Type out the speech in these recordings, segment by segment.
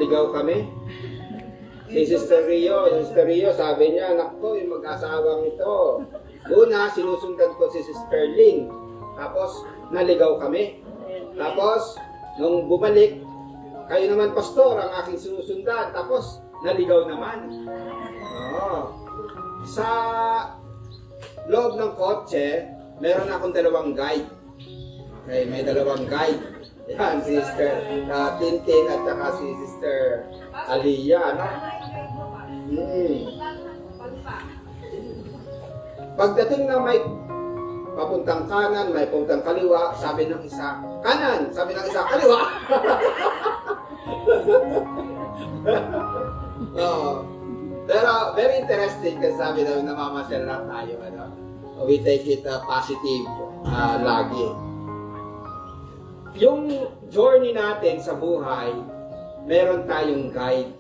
naligaw kami. Si Sister Rio, sabi niya, nakko, yung mag-asawang ito. Una, sinusundan ko si Sister Lynn. Tapos, naligaw kami. Tapos, nung bumalik, kayo naman, pastor, ang aking sinusundan. Tapos, naligaw naman. Oo. Sa loob ng kotse, meron akong dalawang guide. Okay, may dalawang guide. Yan, si Sister Tintin at saka si Sister Aliyah. No? Pagdating na may papuntang kanan, may papuntang kaliwa, sabi ng isa, kanan, sabi ng isa, kaliwa. Pero very interesting kasi sabi namin namamasyal lang tayo. Ano? We take it positive lagi. Yung journey natin sa buhay, meron tayong guide.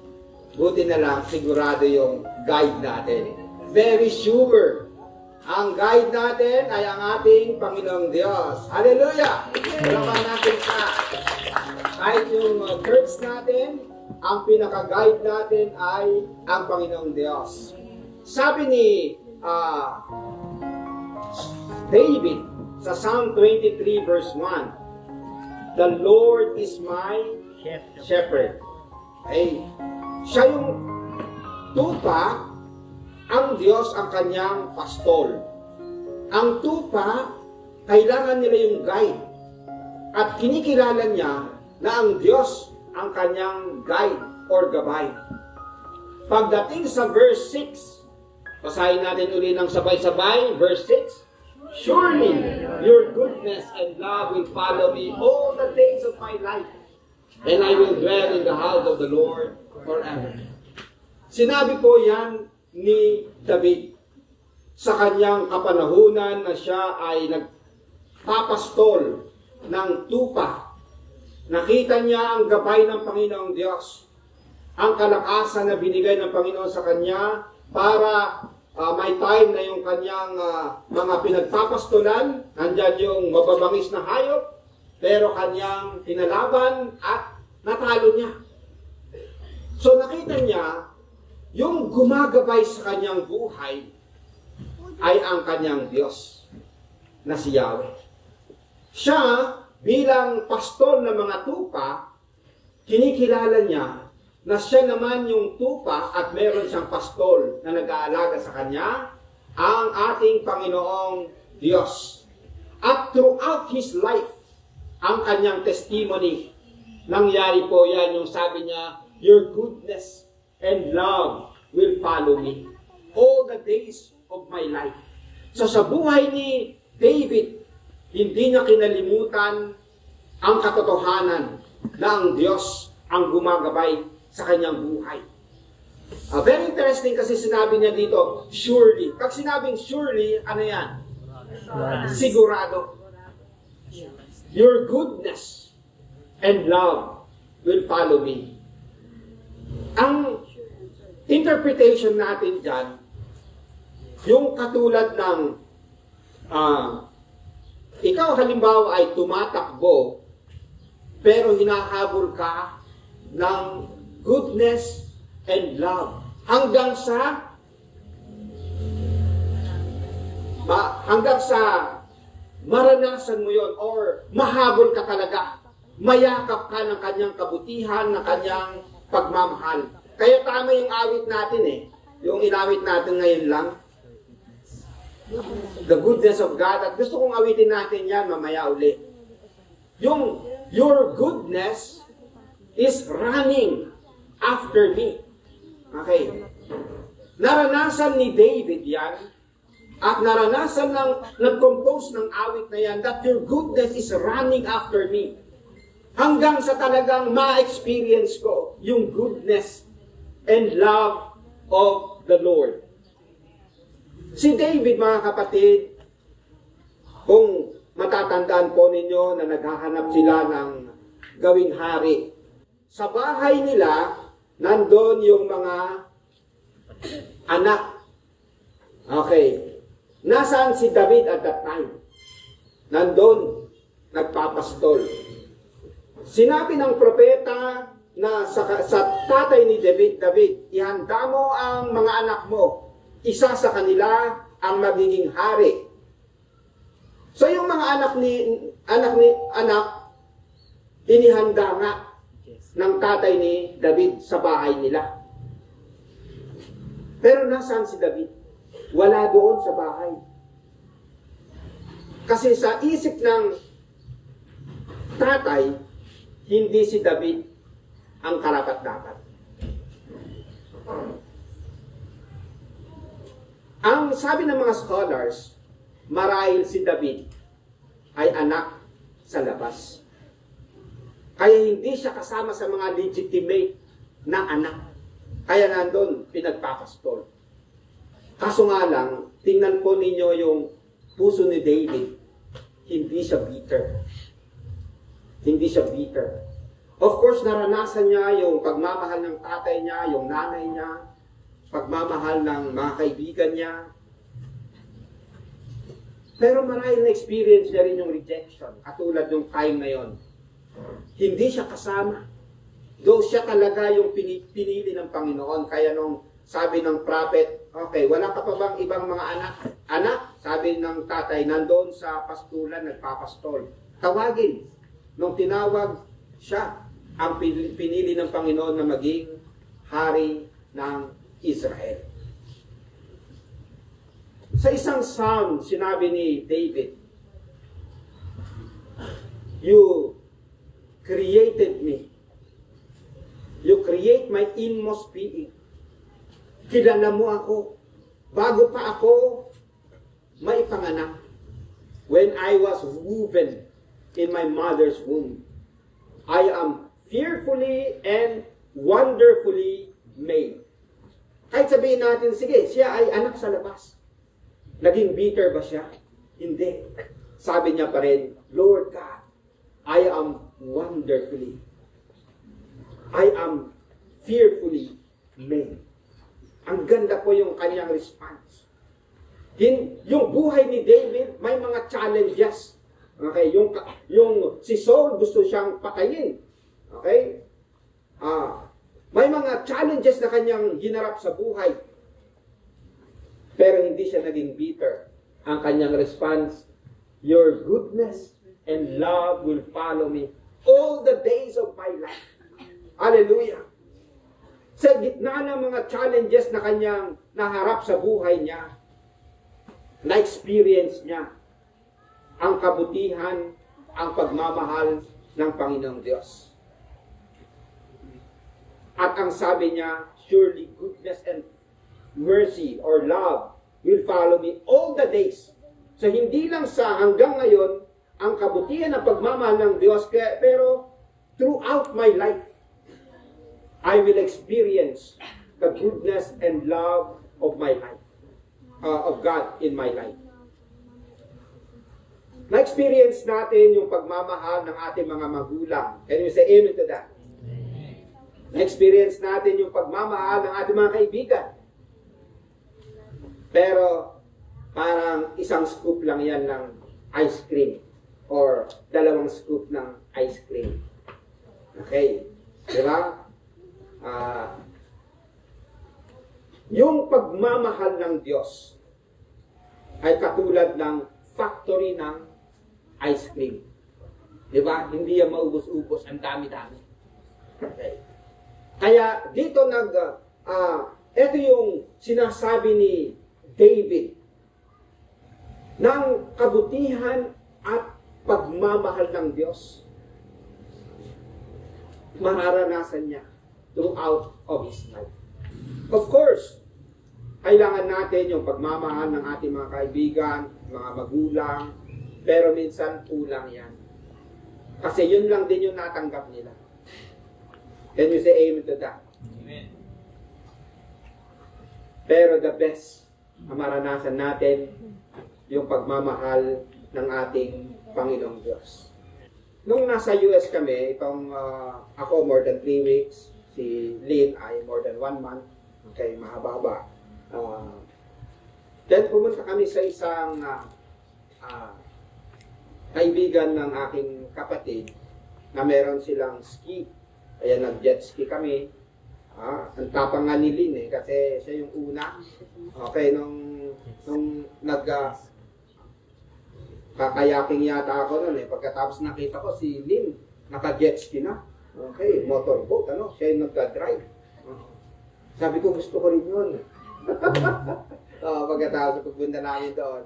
Buti na lang, sigurado yung guide natin. Very sure. Ang guide natin ay ang ating Panginoong Diyos. Hallelujah! Salamat natin sa kahit yung church natin, ang pinaka-guide natin ay ang Panginoong Diyos. Sabi ni David sa Psalm 23 verse 1, "The Lord is my shepherd." Ay, siya yung tupa, ang Diyos ang kanyang pastol. Ang tupa, kailangan nila yung guide. At kinikilala niya na ang Diyos ang kanyang guide or gabay. Pagdating sa verse 6, basahin natin uli ng sabay-sabay, verse 6, "Surely your goodness and love will follow me all the days of my life, and I will dwell in the house of the Lord forever." Sinabi po yan ni David sa kanyang kapanahunan na siya ay nagpapastol ng tupa. Nakita niya ang gabay ng Panginoong Diyos, ang kalakasan na binigay ng Panginoon sa kanya para may time na yung kanyang mga pinagpapastolan, nandyan yung mababangis na hayop, pero kanyang tinalaban at natalo niya. So nakita niya, yung gumagabay sa kanyang buhay ay ang kanyang Diyos na si Yahweh. Siya, bilang pastol ng mga tupa, kinikilala niya na siya naman yung tupa at meron siyang pastol na nag-aalaga sa kanya, ang ating Panginoong Diyos. At throughout his life, ang kanyang testimony, nangyari po yan yung sabi niya, "Your goodness and love will follow me all the days of my life." So sa buhay ni David, hindi niya kinalimutan ang katotohanan na ang Diyos ang gumagabay sa kanyang buhay. Very interesting kasi sinabi niya dito, surely. Pag sinabing surely, ano yan? Sigurado. Your goodness and love will follow me. Ang interpretation natin dyan, yung katulad ng ikaw halimbawa ay tumatakbo pero hinahabol ka ng goodness and love hanggang sa maranasan mo yon or mahabol ka talaga, mayakap ka ng kanyang kabutihan, ng kanyang pagmamahal. Kaya tama yung awit natin yung inawit natin ngayon lang, the goodness of God. At gusto kong awitin natin yan mamaya uli. Yung your goodness is running after me. Okay. Naranasan ni David yan at naranasan ng nag-compose ng awit na yan that your goodness is running after me. Hanggang sa talagang ma-experience ko yung goodness and love of the Lord. Si David, mga kapatid, kung matatandaan po ninyo na naghahanap sila ng gawing hari, sa bahay nila, nandun yung mga anak. Okay. Nasaan si David at that time? Nandun, nagpapastol. Sinabi ng propeta na sa tatay ni David, ihanda mo ang mga anak mo. Isa sa kanila ang magiging hari. So yung mga anak, inihanda nga ng tatay ni David sa bahay nila. Pero nasaan si David? Wala doon sa bahay. Kasi sa isip ng tatay, hindi si David ang karapat-dapat. Ang sabi ng mga scholars, marahil si David ay anak sa labas. Kaya hindi siya kasama sa mga legitimate na anak. Kaya nandun, pinagpapastol. Kaso nga lang, tingnan po ninyo yung puso ni David. Hindi siya bitter. Hindi siya bitter. Of course, naranasan niya yung pagmamahal ng tatay niya, yung nanay niya, pagmamahal ng mga kaibigan niya. Pero marahil na-experience niya rin yung rejection, katulad yung time na yon. Hindi siya kasama. Though siya talaga yung pinili ng Panginoon. Kaya nung sabi ng prophet, okay, wala ka pa bang ibang mga anak? Anak, sabi ng tatay, nandoon sa pastulan, nagpapastol. Tawagin. Nung tinawag siya, ang pinili ng Panginoon na maging hari ng Israel. Sa isang psalm, sinabi ni David, "You created me. You create my inmost being." Kilala mo ako. Bago pa ako maipanganak. When I was woven in my mother's womb, I am fearfully and wonderfully made. Kahit sabihin natin, sige, siya ay anak sa labas. Naging bitter ba siya? Hindi. Sabi niya pa rin, Lord God, I am wonderfully. I am fearfully made. Ang ganda po yung kanyang response. Yung buhay ni David, may mga challenges. Okay, yung si Saul gusto siyang patayin. Okay? May mga challenges na kanyang hinarap sa buhay. Pero hindi siya naging bitter. Ang kanyang response, your goodness and love will follow me all the days of my life. Hallelujah. Sa gitna ng mga challenges na kanyang naharap sa buhay niya, na-experience niya ang kabutihan, ang pagmamahal ng Panginoong Diyos. At ang sabi niya, surely goodness and mercy or love will follow me all the days. So hindi lang sa hanggang ngayon, ang kabutihan ng pagmamahal ng Diyos, pero throughout my life, I will experience the goodness and love of my life, of God in my life. Na-experience natin yung pagmamahal ng ating mga magulang. Can you say amen to that? Na-experience natin yung pagmamahal ng ating mga kaibigan. Pero parang isang scoop lang yan ng ice cream or dalawang scoop ng ice cream. Okay? Diba? Yung pagmamahal ng Diyos ay katulad ng factory ng ice cream. Diba? Hindi yan maubos-ubos. Ang dami-dami. Okay. Kaya dito ito yung sinasabi ni David ng kabutihan at pagmamahal ng Diyos. Mararanasan niya throughout of his life. Of course, kailangan natin yung pagmamahal ng ating mga kaibigan, mga magulang, pero minsan kulang yan. Kasi yun lang din yung natanggap nila. Can you say amen to that? Amen. Pero the best na maranasan natin yung pagmamahal ng ating Panginoong Diyos. Nung nasa US kami, ako more than 3 weeks, si Lynn ay more than 1 month, okay, mahaba-haba. Then pumunta kami sa isang kaibigan ng aking kapatid na meron silang ski Ayan, nag-jet ski kami. Ang tapang nga ni Lynn kasi siya yung una. Okay, nung kakayaking yata ako nun Pagkatapos nakita ko si Lynn, naka-jet ski na. Okay, motorboat, siya yung nagka-drive. Sabi ko, gusto ko rin yun. Pagkatapos pagpunta namin doon,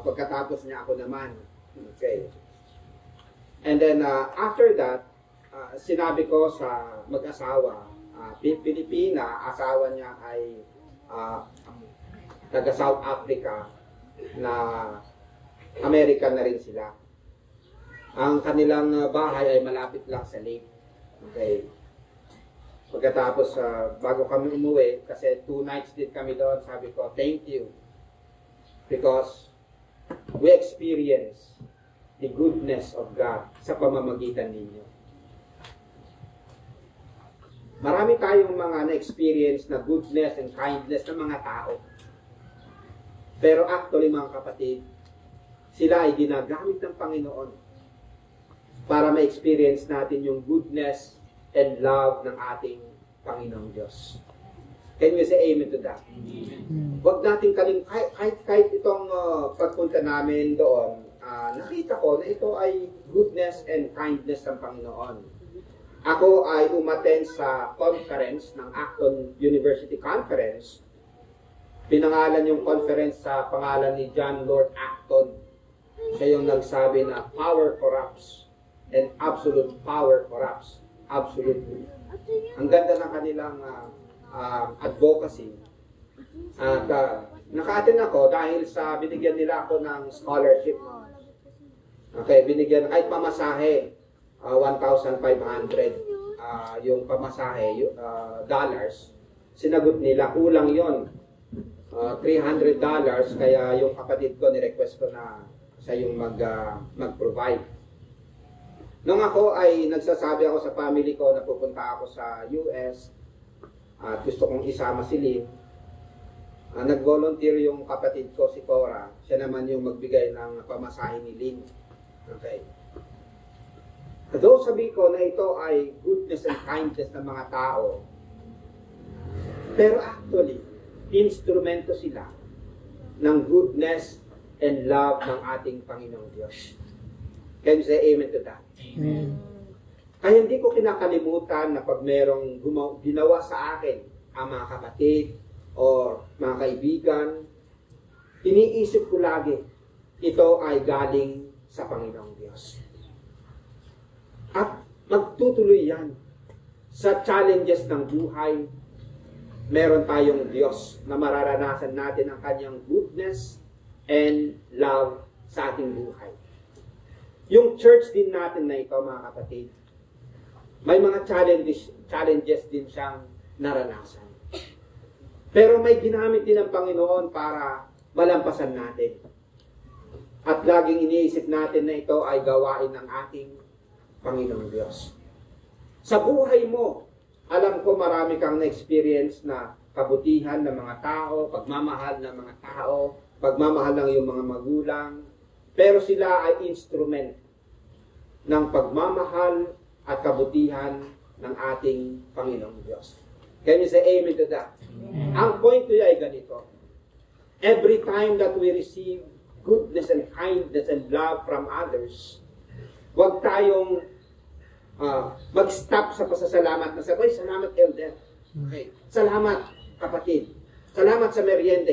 pagkatapos niya ako naman. Okay. And then, after that, sinabi ko sa mag-asawa, Pilipina, asawa niya ay taga South Africa na American na rin sila. Ang kanilang bahay ay malapit lang sa lake. Okay. Pagkatapos, bago kami umuwi, kasi 2 nights din kami doon, sabi ko, thank you. Because we experience the goodness of God sa pamamagitan ninyo. Marami tayong mga na-experience na goodness and kindness ng mga tao. Pero actually, mga kapatid, sila ay ginagamit ng Panginoon para ma-experience natin yung goodness and love ng ating Panginoong Diyos. Can we say amen to that? Amen. Huwag natin kahit itong pagpunta namin doon, nakita ko na ito ay goodness and kindness ng Panginoon. Ako ay umattend sa conference ng Acton University Conference. Pinangalan yung conference sa pangalan ni John Lord Acton. Siya yung nagsabi na power corrupts and absolute power corrupts. Absolutely. Ang ganda ng kanilang advocacy. At naka-attend ako dahil sa binigyan nila ako ng scholarship. Okay, binigyan kahit pamasahe, 1,500 yung pamasahe, dollars. Sinagot nila, kulang yon, $300, kaya yung kapatid ko, ni-request ko na siya yung mag-provide. Nung ako ay nagsasabi ako sa family ko na pupunta ako sa US at gusto kong isama si Lynn, nag-volunteer yung kapatid ko si Cora. Siya naman yung magbigay ng pamasahe ni Lynn. Okay. Though sabi ko na ito ay goodness and kindness ng mga tao, pero actually, instrumento sila ng goodness and love ng ating Panginoong Diyos. Can you say amen to that? Amen. Kaya hindi ko kinakalimutan na pag merong ginawa sa akin ang mga kapatid o mga kaibigan, iniisip ko lagi, ito ay galing sa Panginoong Diyos. At magtutuloy yan. Sa challenges ng buhay, meron tayong Diyos na mararanasan natin ang kanyang goodness and love sa ating buhay. Yung church din natin na ito, mga kapatid, may mga challenges din siyang naranasan. Pero may ginamit din ng Panginoon para malampasan natin. At laging iniisip natin na ito ay gawain ng ating Panginoong Diyos. Sa buhay mo, alam ko marami kang na-experience na kabutihan ng mga tao, pagmamahal ng mga tao, pagmamahal ng iyong mga magulang, pero sila ay instrument ng pagmamahal at kabutihan ng ating Panginoong Diyos. Can you say amen to that? Amen. Ang point ko ay ganito. Every time that we receive goodness and kindness and love from others, huwag tayong mag-stop sa pasasalamat na sabi, salamat elder. Okay. Salamat kapatid. Salamat sa merienda.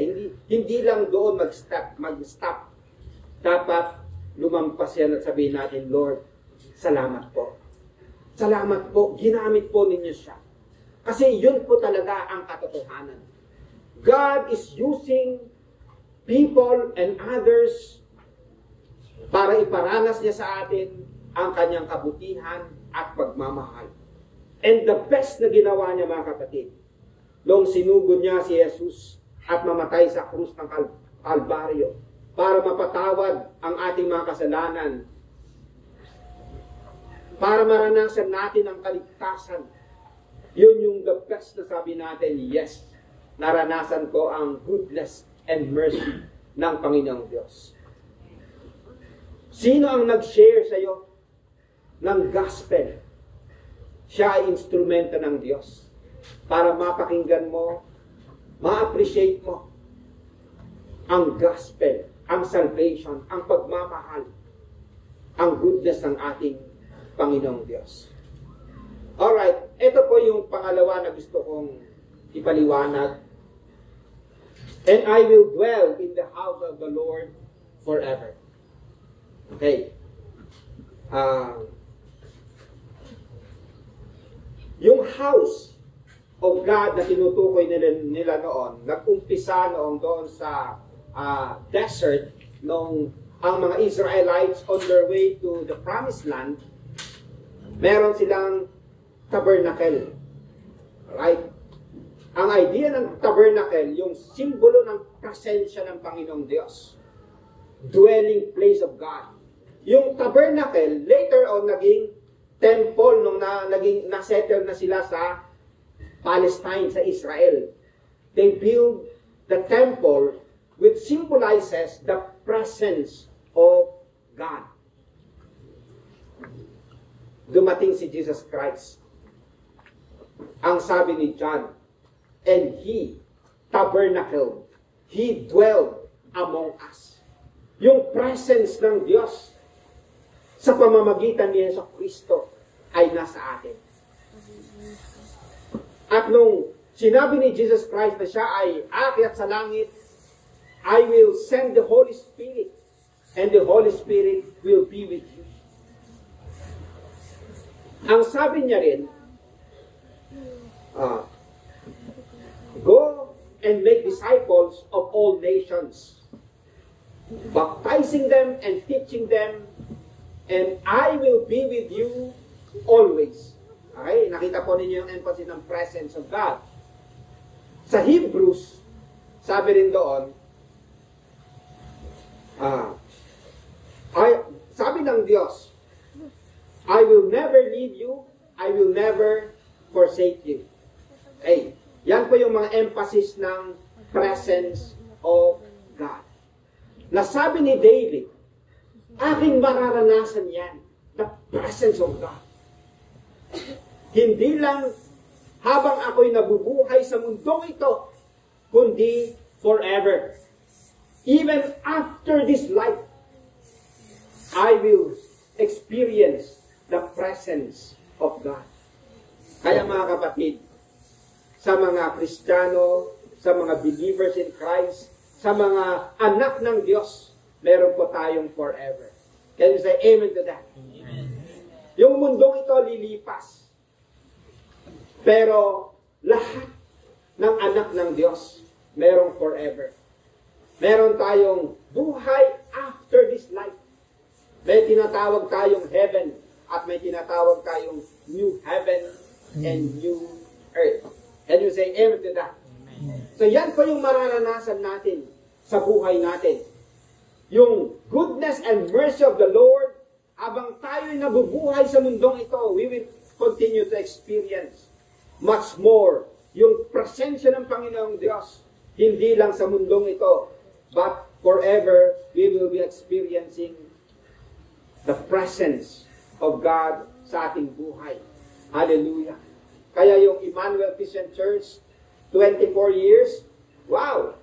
Hindi lang doon mag-stop. Dapat lumampas yan at sabihin natin, Lord, salamat po. Salamat po. Ginamit po ninyo siya. Kasi yun po talaga ang katotohanan. God is using people and others para iparanas niya sa atin ang kanyang kabutihan at pagmamahal. And the best na ginawa niya, mga kapatid, nung sinugod niya si Jesus at mamatay sa krus ng Kalbaryo para mapatawad ang ating mga kasalanan, para maranasan natin ang kaligtasan. Yun yung the best na sabi natin, yes, naranasan ko ang goodness and mercy ng Panginoong Diyos. Sino ang nag-share sa iyo ng gospel? siya ay instrumento ng Diyos para mapakinggan mo, ma-appreciate mo ang gospel, ang salvation, ang pagmamahal, ang goodness ng ating Panginoong Diyos. Alright, ito po yung pangalawa na gusto kong ipaliwanag. And I will dwell in the house of the Lord forever. Okay. Yung house of God na tinutukoy nila noon, nag-umpisa noon doon sa desert, nung ang mga Israelites on their way to the promised land, meron silang tabernacle. Right? Ang idea ng tabernacle, yung simbolo ng presensya ng Panginoong Diyos. Dwelling place of God. Yung tabernacle, later on, naging temple nung nasettle na sila sa Palestine, sa Israel. They build the temple which symbolizes the presence of God. Dumating si Jesus Christ. Ang sabi ni John, and He tabernacled, He dwelled among us. Yung presence ng Diyos sa pamamagitan ni Yesu Kristo ay nasa atin. At nung sinabi ni Jesus Christ na siya ay aakyat sa langit, I will send the Holy Spirit and the Holy Spirit will be with you. Ang sabi niya rin, go and make disciples of all nations, baptizing them and teaching them, and I will be with you always. Okay? Nakita po ninyo yung emphasis ng presence of God. Sa Hebrews, sabi rin doon, sabi ng Diyos, I will never leave you, I will never forsake you. Okay? Yan po yung mga emphasis ng presence of God. Nasabi ni David, aking mararanasan yan, the presence of God. Hindi lang habang ako'y nabubuhay sa mundong ito, kundi forever. Even after this life, I will experience the presence of God. Kaya mga kapatid, sa mga Kristiyano, sa mga believers in Christ, sa mga anak ng Diyos, meron po tayong forever. Can you say amen to that? Amen. Yung mundong ito lilipas. Pero lahat ng anak ng Diyos, merong forever. Meron tayong buhay after this life. May tinatawag tayong heaven at may tinatawag tayong new heaven and new earth. Can you say amen to that? Amen. So yan po yung mararanasan natin sa buhay natin. Yung goodness and mercy of the Lord, habang tayo'y nabubuhay sa mundong ito, we will continue to experience much more yung presensya ng Panginoong Diyos. Hindi lang sa mundong ito, but forever we will be experiencing the presence of God sa ating buhay. Hallelujah. Kaya yung Emmanuel Christian Church, 24 years, wow!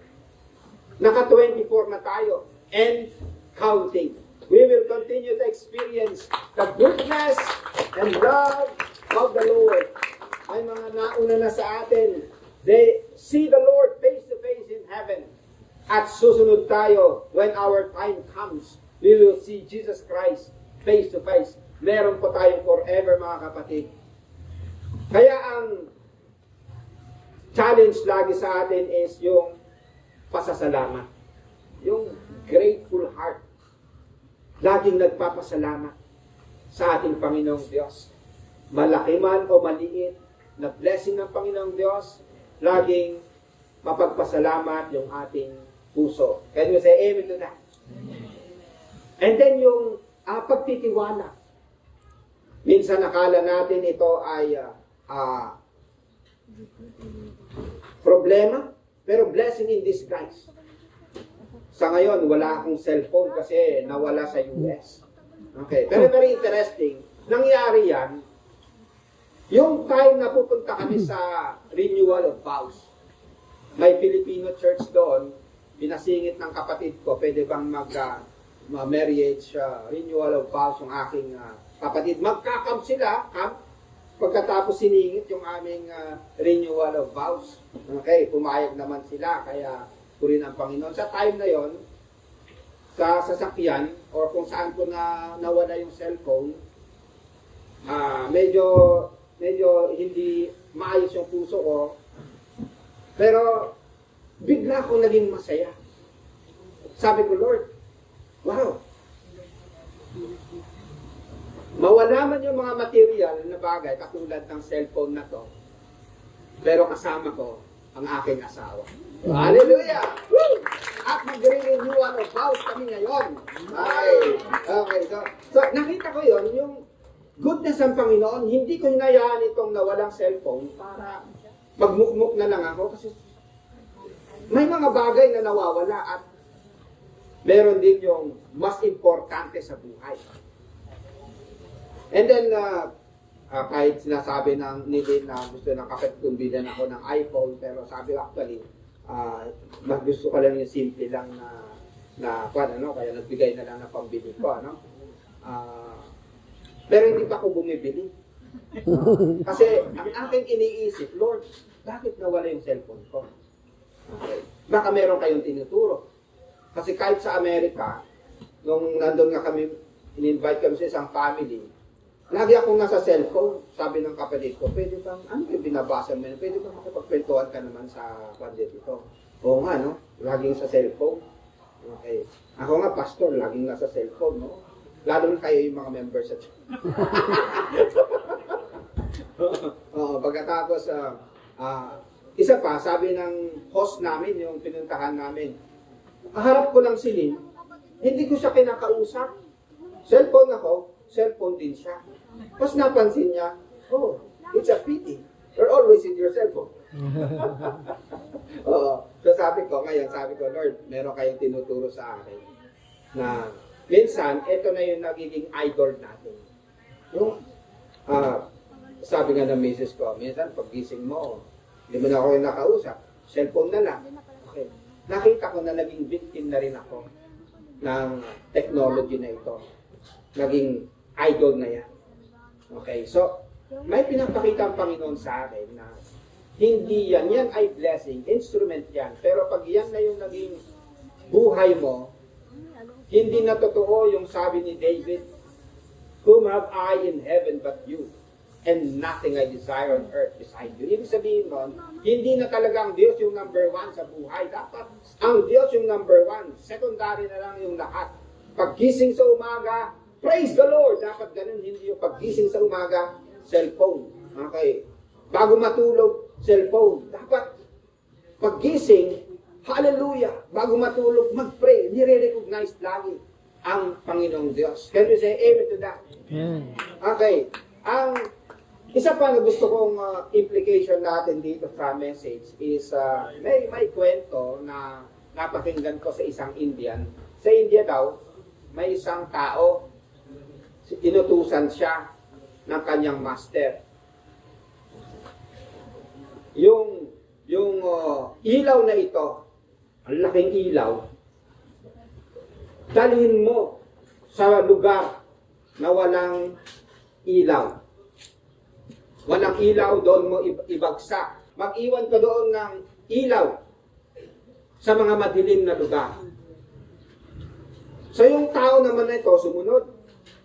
Naka-24 na tayo. And counting. We will continue to experience the goodness and love of the Lord. Ay mga nauna na sa atin, they see the Lord face to face in heaven. At susunod tayo, when our time comes, we will see Jesus Christ face to face. Meron po tayong forever, mga kapatid. Kaya ang challenge lagi sa atin is yung pasasalamat. Yung grateful heart. Laging nagpapasalamat sa ating Panginoong Diyos. Malaki man o maliit na blessing ng Panginoong Diyos, laging mapagpasalamat yung ating puso. Can you say amen to that? Amen. And then yung pagtitiwala. Minsan nakala natin ito ay problema, pero blessing in disguise. Sa ngayon, wala akong cellphone kasi nawala sa US. Okay. Pero very interesting. Nangyari yan, Yung time na pupunta kami sa renewal of vows, may Filipino church doon, pinasingit ng kapatid ko, pwede bang marriage renewal of vows yung aking kapatid. Magka-camp sila, camp, pagkatapos siningit yung aming renewal of vows. Okay, pumayag naman sila, kaya purihin ang Panginoon. Sa time na yon, sa sasakyan, or kung saan ko nawala yung cellphone, medyo hindi maayos yung puso ko. Pero bigla akong naging masaya. Sabi ko, Lord, wow, mawala man yung mga material na bagay katulad ng cellphone na to, pero kasama ko ang aking asawa. Hallelujah! Woo! At mag-renewal of vows kami ngayon. Ay, okay, so nakita ko yon, yung goodness ng Panginoon. Hindi ko hinayaan itong nawalang cellphone para magmukmuk na lang ako, kasi may mga bagay na nawawala at meron din yung mas importante sa buhay. And then, kahit sinasabi ng nilin na gusto ng kapatid kong bilhan ako ng iPhone, pero sabi ko actually, mas gusto ko lang yung simple lang na kaya nagbigay na lang na pambili ko, ano? Pero hindi pa ako bumibili. Kasi ang aking iniisip, Lord, bakit nawala yung cellphone ko? Okay. Baka meron kayong tinuturo. Kasi kahit sa Amerika, nung nandun nga kami, in-invite kami sa isang family, lagi akong nasa cellphone. Sabi ng kapatid ko, pwede bang, ano yung binabasa mo? Pwede bang makipagkwentuhan ka naman sa pandit ito? Oo nga, no? Laging sa cellphone. Okay. Ako nga, pastor, laging nasa cellphone, no? Lalo na kayo yung mga members sa church. Pagkatapos, isa pa, sabi ng host namin, yung pinuntahan namin, harap ko lang si Lynn, hindi ko siya kinakausap. Cellphone ako, cellphone din siya. Tapos napansin niya, oh, it's a pity. You're always in your cellphone. So sabi ko, Lord, meron kayong tinuturo sa akin na minsan, ito na yung nagiging idol natin. Yung, sabi nga ng misis ko, minsan paggising mo, hindi mo na ako yung nakausap, cellphone na lang. Okay. Nakita ko na naging victim na rin ako ng technology na ito. Naging idol na yan. Okay, so, may pinapakita ang Panginoon sa akin na hindi yan ay blessing, instrument yan. Pero pag yan na yung naging buhay mo, hindi na totoo yung sabi ni David, whom have I in heaven but you, and nothing I desire on earth beside you. Ibig sabihin nun, hindi na talaga ang Diyos yung number one sa buhay. Dapat ang Diyos yung number one. Secondary na lang yung lahat. Paggising sa umaga, praise the Lord! Dapat ganun, hindi yung paggising sa umaga, cellphone. Okay. Bago matulog, cellphone. Dapat paggising, hallelujah! Bago matulog, mag-pray. Nire-recognize lagi ang Panginoong Diyos. Can you say amen to that? Okay. Ang isa pa na gusto kong implication natin dito sa message is may kwento na napakinggan ko sa isang Indian. Sa India daw, may isang tao, inutusan siya ng kanyang master. Yung ilaw na ito, ang laking ilaw, dalhin mo sa lugar na walang ilaw. Walang ilaw, doon mo ibagsak. Mag-iwan ka doon ng ilaw sa mga madilim na lugar. So yung tao naman na ito, sumunod,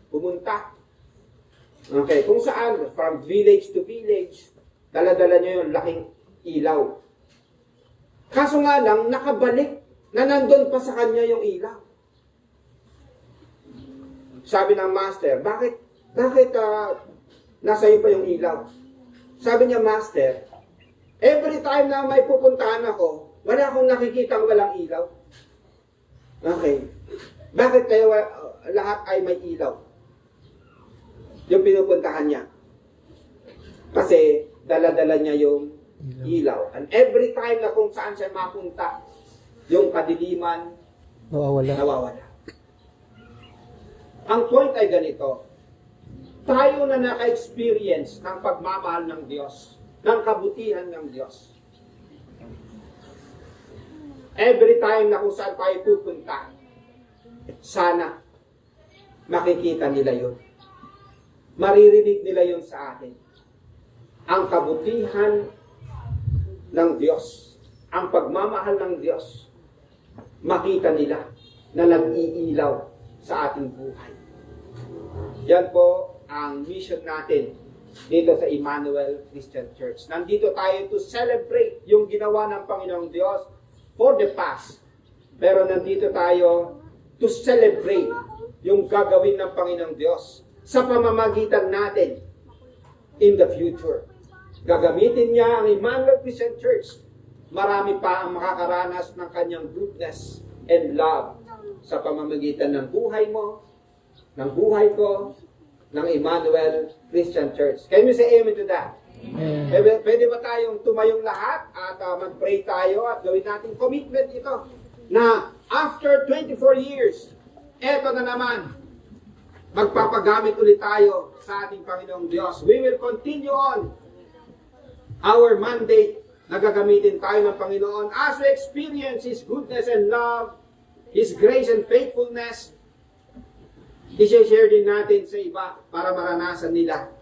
pumunta. Okay, kung saan, from village to village, dala-dala niya yung laking ilaw. Kaso nga lang, nakabalik na nandun pa sa kanya yung ilaw. Sabi ng master, bakit nasa iyo pa yung ilaw? Sabi niya, master, every time na may pupuntahan ako, wala akong nakikitang walang ilaw. Okay. Bakit kaya lahat ay may ilaw? Yung pinupuntahan niya. Kasi dala-dala niya yung ilaw. And every time na kung saan siya mapunta, yung kadiliman, nawawala. Ang point ay ganito. tayo na naka-experience ng pagmamahal ng Diyos, ng kabutihan ng Diyos. Every time na kung saan tayo pupunta, sana makikita nila yun. Maririnig nila yun sa atin. Ang kabutihan ng Diyos, ang pagmamahal ng Diyos, makita nila na nag-iilaw sa ating buhay. Yan po ang mission natin dito sa Emmanuel Christian Church. Nandito tayo to celebrate yung ginawa ng Panginoong Diyos for the past. Pero nandito tayo to celebrate yung gagawin ng Panginoong Diyos sa pamamagitan natin in the future. Gagamitin niya ang Emmanuel Christian Church. Marami pa ang makakaranas ng kanyang goodness and love sa pamamagitan ng buhay mo, ng buhay ko, ng Emmanuel Christian Church. Can you say amen to that? Amen. Pwede ba tayong tumayong lahat at mag-pray tayo at gawin natin commitment ito na after 24 years, eto na naman, magpapagamit ulit tayo sa ating Panginoong Diyos. We will continue on our mandate na gagamitin tayo ng Panginoon as we experience His goodness and love, His grace and faithfulness. I-share din natin sa iba para maranasan nila